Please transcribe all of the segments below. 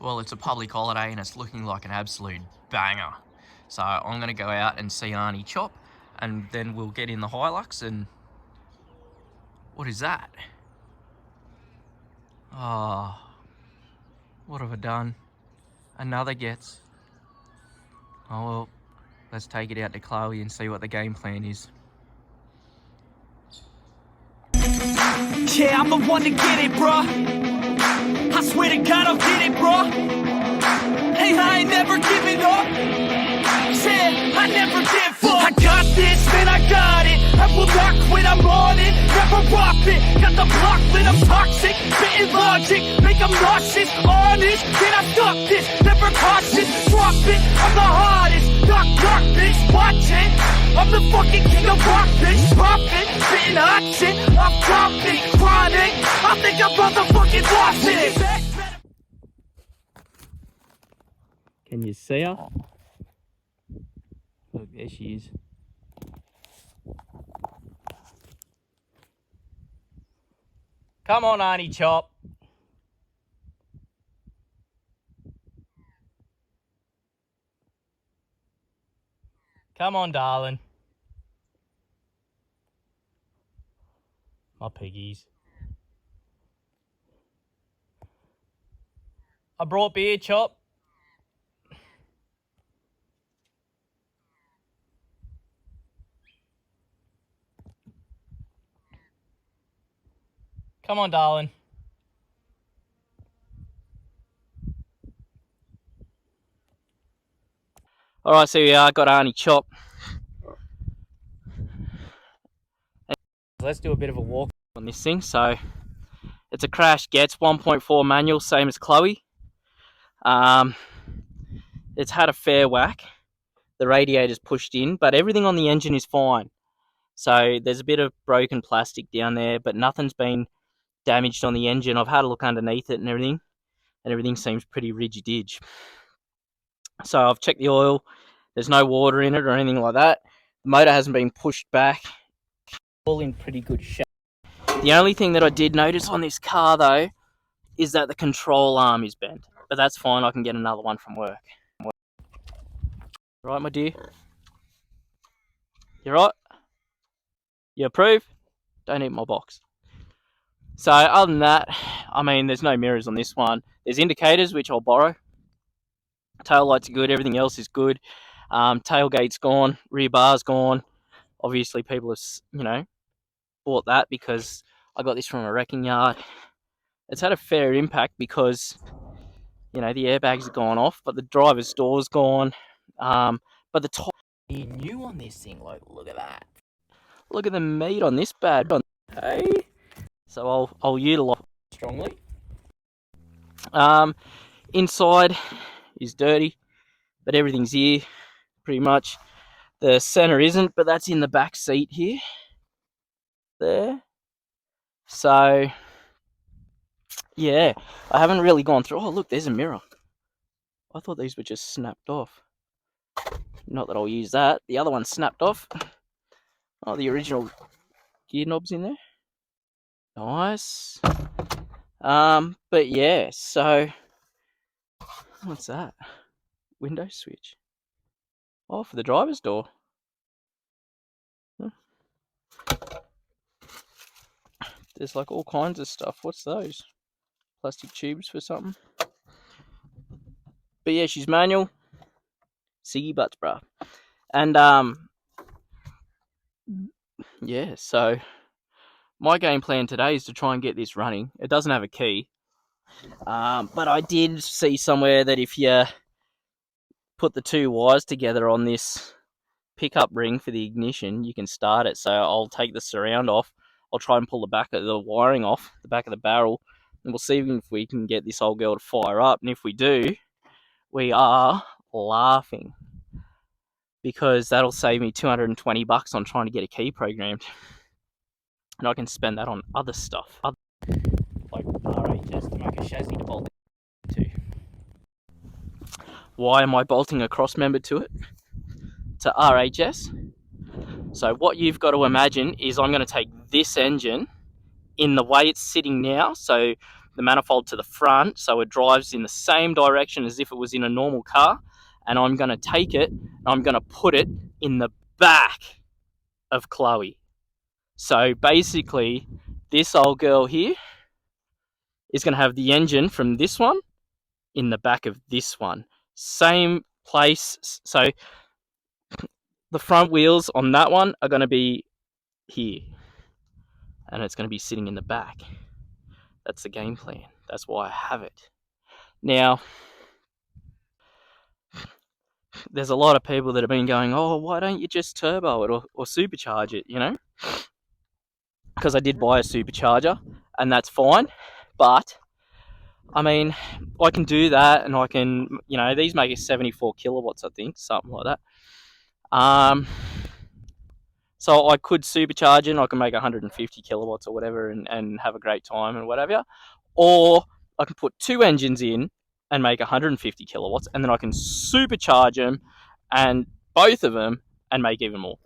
Well, it's a public holiday and it's looking like an absolute banger. So I'm going to go out and see Arnie chop, and then we'll get in the Hilux and... What is that? Oh, what have I done? Another gets. Oh well, let's take it out to Chloe and see what the game plan is. Yeah, I'm the one to get it, bruh. I swear to God I'll get it, bruh. Hey, I ain't never giving up. Yeah, I never give up. I got this, man, I got it. I will not quit, I'm on it. Never rock it. Got the block lit, I'm toxic. Spitting logic, make them nauseous. Honest, can I stop this? Never cautious, drop it. I'm the hardest. Knock, knock, bitch, watch it. I'm the fucking king of rock, bitch. Poppin', spitting hot shit. I'm dropping, chronic. I think I'm motherfucking lost it. Can you see her? Look, there she is. Come on, Arnie Chop. Come on, darling. My piggies. I brought beer, Chop. Come on, darling. Alright, so we are, got Arnie Chop. Let's do a bit of a walk on this thing. So, it's a Crash Gets 1.4 manual, same as Chloe. It's had a fair whack. The radiator's pushed in, but everything on the engine is fine. So, there's a bit of broken plastic down there, but nothing's been damaged on the engine. I've had a look underneath it and everything seems pretty rigid-idge. So I've checked the oil, there's no water in it or anything like that. The motor hasn't been pushed back, all in pretty good shape. The only thing that I did notice on this car though is that the control arm is bent, but that's fine, I can get another one from work. Right, my dear? You right? You approve? Don't eat my box. So other than that, I mean, there's no mirrors on this one. There's indicators, which I'll borrow. Tail lights are good, everything else is good. Tailgate's gone, rear bar's gone. Obviously people have, bought that because I got this from a wrecking yard. It's had a fair impact because, the airbags have gone off, but the driver's door's gone. But the top is new on this thing, like, look at that. Look at the meat on this bad one, hey? So I'll utilise it strongly. Inside is dirty, but everything's here, pretty much. The center isn't, but that's in the back seat here. There. So, yeah, I haven't really gone through. Oh, look, there's a mirror. I thought these were just snapped off. Not that I'll use that. The other one snapped off. Oh, the original gear knob's in there. Nice. But yeah, so what's that? Window switch. Oh, for the driver's door. There's like all kinds of stuff. What's those? Plastic tubes for something. But yeah, she's manual. Siggy butts, bruh. And yeah, so my game plan today is to try and get this running. It doesn't have a key. But I did see somewhere that if you put the two wires together on this pickup ring for the ignition, you can start it. So I'll take the surround off. I'll try and pull the back of the wiring off, the back of the barrel, and we'll see if we can get this old girl to fire up. And if we do, we are laughing, because that'll save me $220 on trying to get a key programmed. And I can spend that on other stuff, like RHS to make a chassis to bolt to. Why am I bolting a cross member to it? To RHS. So what you've got to imagine is I'm going to take this engine in the way it's sitting now. So the manifold to the front so it drives in the same direction as if it was in a normal car, and I'm going to take it and I'm going to put it in the back of Chloe. So basically, this old girl here is going to have the engine from this one in the back of this one. Same place. So the front wheels on that one are going to be here, and it's going to be sitting in the back. That's the game plan. That's why I have it. Now, there's a lot of people that have been going, oh, why don't you just turbo it or supercharge it, you know? Because I did buy a supercharger, and that's fine. But, I mean, I can do that, and I can, you know, these make it 74 kilowatts, I think, something like that. So I could supercharge it, and I can make 150 kilowatts or whatever and have a great time and whatever. Or I can put two engines in and make 150 kilowatts, and then I can supercharge them and both of them and make even more.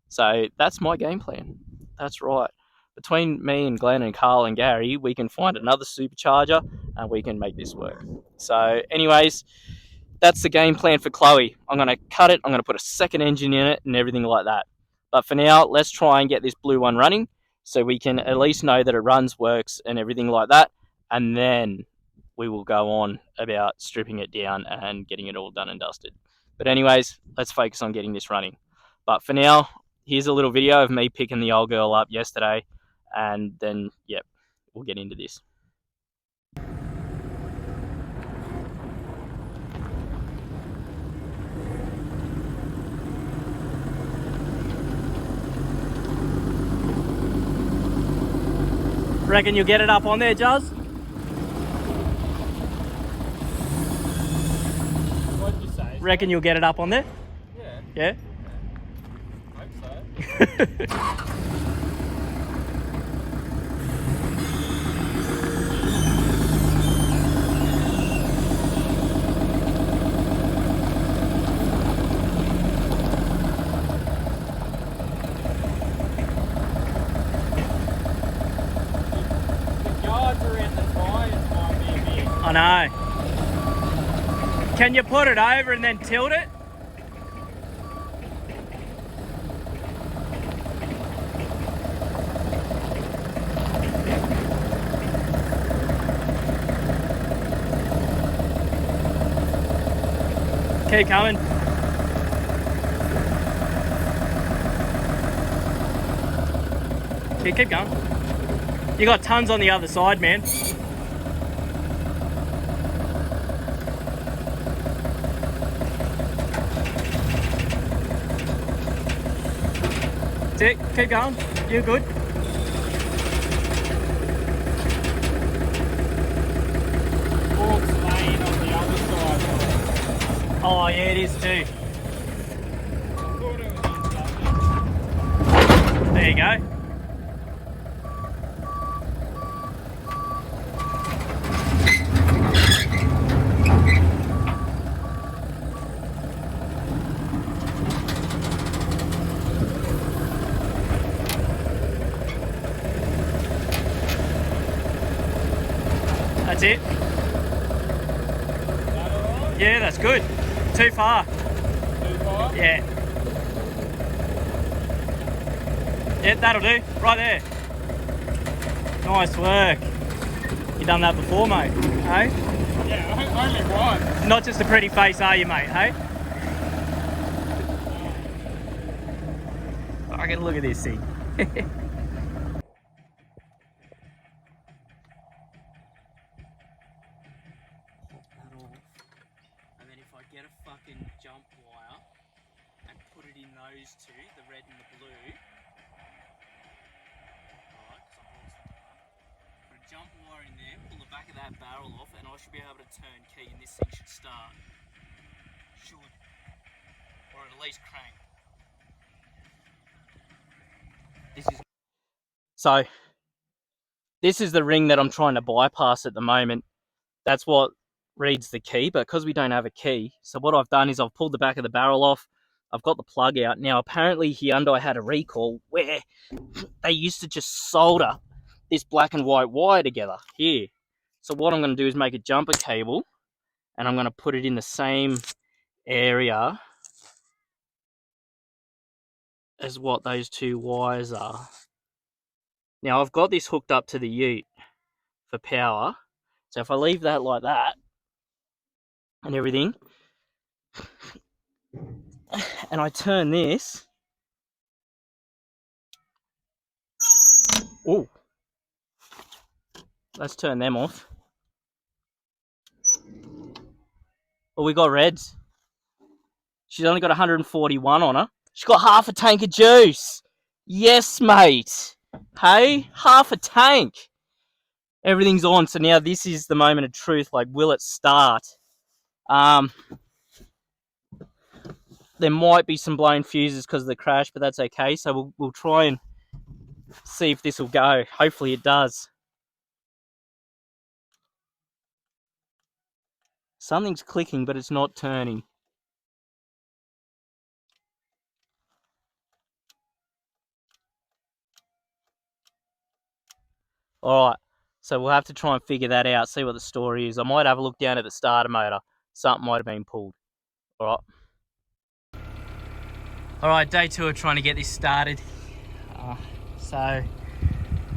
So that's my game plan. That's right. Between me and Glenn and Carl and Gary, we can find another supercharger and we can make this work. So anyways, that's the game plan for Chloe. I'm going to cut it. I'm going to put a second engine in it and everything like that. But for now, let's try and get this blue one running so we can at least know that it runs, works, and everything like that. And then we will go on about stripping it down and getting it all done and dusted. But anyways, let's focus on getting this running. But for now, here's a little video of me picking the old girl up yesterday. And then, yep, we'll get into this. Reckon you'll get it up on there, Juz? What'd you say? Reckon you'll get it up on there? Yeah. Yeah? Hope so. The guards around the tires might be a bit. I know. Can you put it over and then tilt it? Keep coming. Keep going. You got tons on the other side, man. That's it. Keep going. You're good. Forks laying on the other side. Oh yeah, it is too. I thought it was in. There you go. That's it. Yeah, that's good. Too far. Too far? Yeah. Yeah, that'll do. Right there. Nice work. You done that before, mate? Hey? Yeah, only once. Not just a pretty face, are you, mate? Hey? Fucking look at this thing. And then if I get a fucking jump wire and put it in those two, the red and the blue. Right, because I've lost that. Put a jump wire in there, pull the back of that barrel off, and I should be able to turn key and this thing should start. Should. Or at least crank. This is the ring that I'm trying to bypass at the moment. That's what reads the key, but because we don't have a key, so what I've done is I've pulled the back of the barrel off. I've got the plug out. Now apparently Hyundai had a recall where they used to just solder this black and white wire together here. So what I'm going to do is make a jumper cable, and I'm going to put it in the same area as what those two wires are. Now I've got this hooked up to the ute for power, so if I leave that like that and everything, and I turn this, oh, let's turn them off. Well, we got reds. She's only got 141 on her. She's got half a tank of juice. Yes, mate. Hey, half a tank. Everything's on, so now this is the moment of truth. Like, will it start? There might be some blown fuses because of the crash, but that's okay. So we'll try and see if this will go. Hopefully it does. Something's clicking, but it's not turning. All right, so we'll have to try and figure that out, see what the story is. I might have a look down at the starter motor. Something might have been pulled. All right. All right, day 2 of trying to get this started. So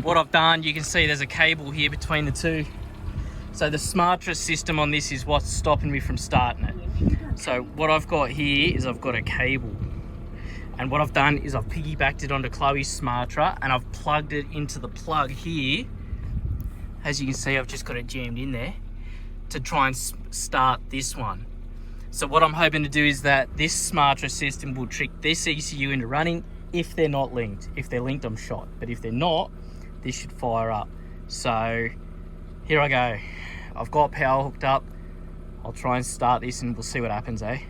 what I've done, you can see there's a cable here between the two. So the Smartra system on this is what's stopping me from starting it. So what I've got here is I've got a cable. And what I've done is I've piggybacked it onto Chloe's Smartra and I've plugged it into the plug here. As you can see, I've just got it jammed in there to try and start this one. So what I'm hoping to do is that this Smartra system will trick this ECU into running if they're not linked. If they're linked, I'm shot. But if they're not, this should fire up. So here I go. I've got power hooked up. I'll try and start this and we'll see what happens, eh?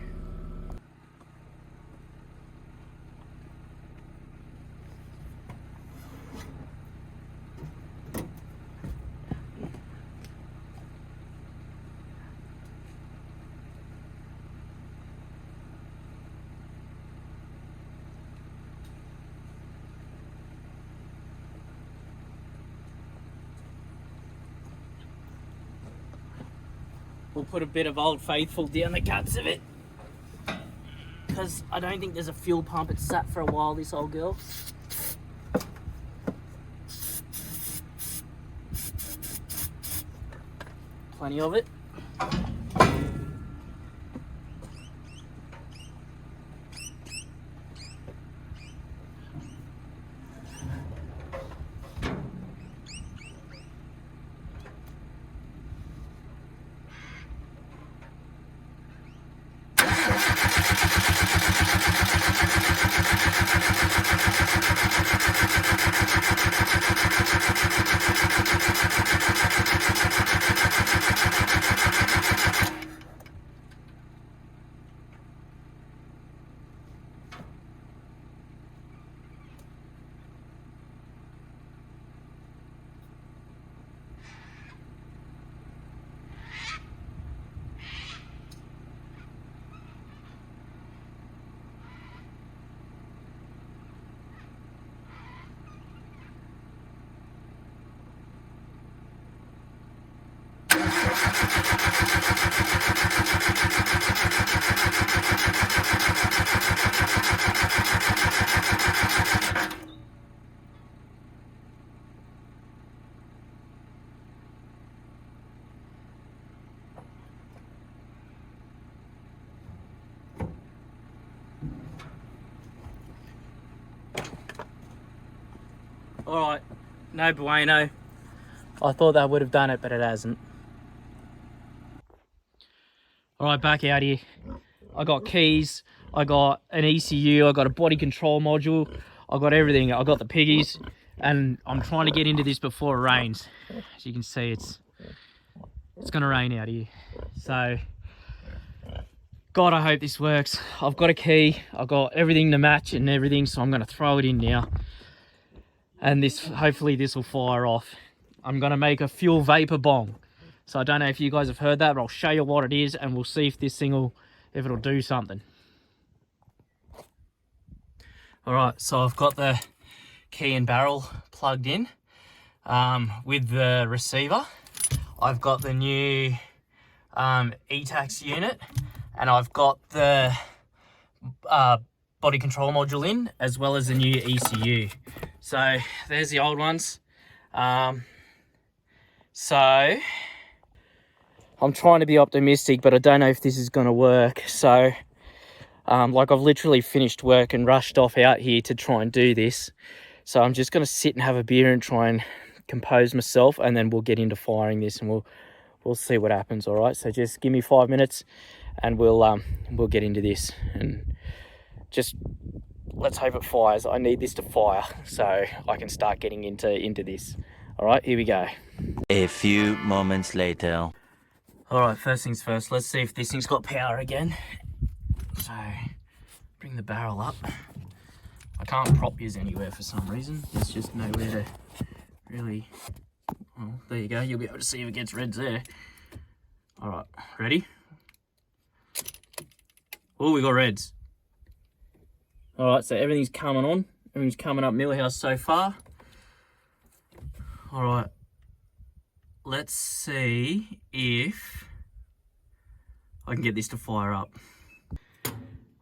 We'll put a bit of Old Faithful down the guts of it, because I don't think there's a fuel pump. It's sat for a while, this old girl. Plenty of it. Alright, no bueno. I thought that would have done it, but it hasn't. Alright, back out here. I got keys, I got an ECU, I got a body control module, I got everything. I got the piggies, and I'm trying to get into this before it rains. As you can see, it's gonna rain out here. So, God, I hope this works. I've got a key, I've got everything to match and everything, so I'm gonna throw it in now. And this, hopefully this will fire off. I'm gonna make a fuel vapor bong. So I don't know if you guys have heard that, but I'll show you what it is and we'll see if this thing will, if it'll do something. All right, so I've got the key and barrel plugged in with the receiver. I've got the new ETAX unit, and I've got the body control module in, as well as the new ECU. So there's the old ones. So I'm trying to be optimistic, but I don't know if this is going to work. So like, I've literally finished work and rushed off out here to try and do this. So I'm just going to sit and have a beer and try and compose myself, and then we'll get into firing this, and we'll see what happens. All right, so just give me 5 minutes and we'll get into this, and just let's hope it fires. I need this to fire so I can start getting into this. All right, here we go. A few moments later. All right, first things first, let's see if this thing's got power again. So bring the barrel up. I can't prop yours anywhere for some reason. There's just nowhere to really... Well, there you go. You'll be able to see if it gets reds there. All right, ready? Oh, we got reds. All right, so everything's coming on. Everything's coming up Millhouse so far. All right, let's see if I can get this to fire up.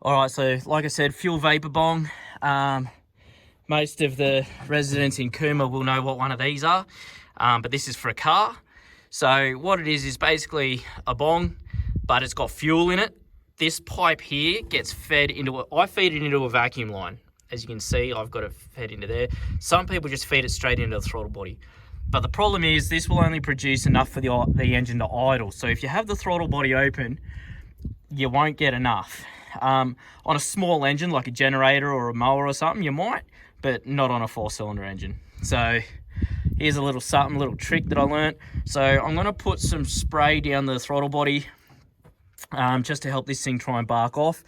All right, so like I said, fuel vapor bong. Most of the residents in Cooma will know what one of these are, but this is for a car. So what it is basically a bong, but it's got fuel in it. This pipe here gets fed into I feed it into a vacuum line. As you can see, I've got it fed into there. Some people just feed it straight into the throttle body. But the problem is this will only produce enough for the engine to idle. So if you have the throttle body open, you won't get enough. On a small engine like a generator or a mower or something, you might, but not on a 4-cylinder engine. So here's a little something, little trick that I learned. So I'm going to put some spray down the throttle body just to help this thing try and bark off.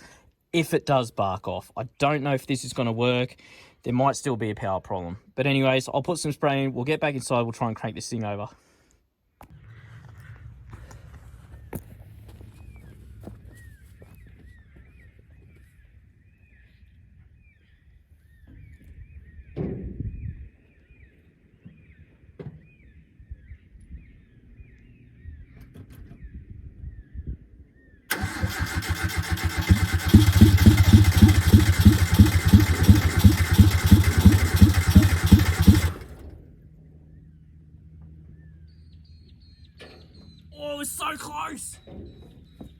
If it does bark off, I don't know if this is going to work. There might still be a power problem. But anyways, I'll put some spray in. We'll get back inside. We'll try and crank this thing over. Oh, it was so close.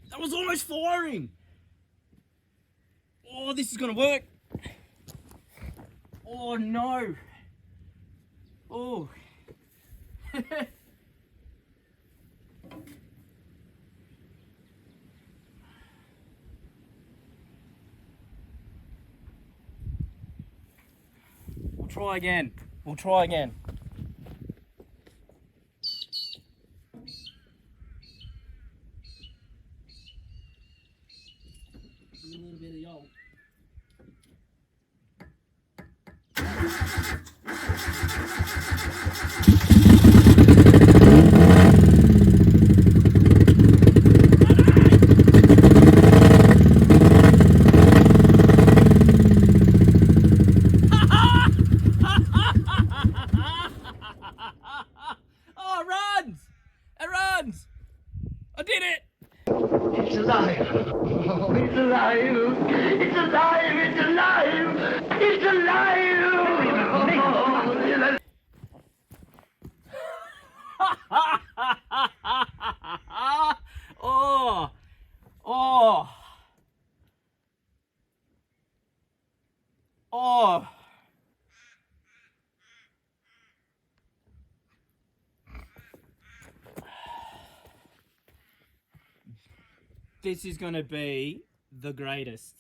That was almost firing. Oh, this is going to work. Oh, no. Oh. We'll try again. We'll try again. A little bit of yolk. Oh, it runs! It runs! I did it! It's alive! Oh, it's alive! It's alive! It's alive! It's alive! Oh! Oh! Oh! This is going to be the greatest.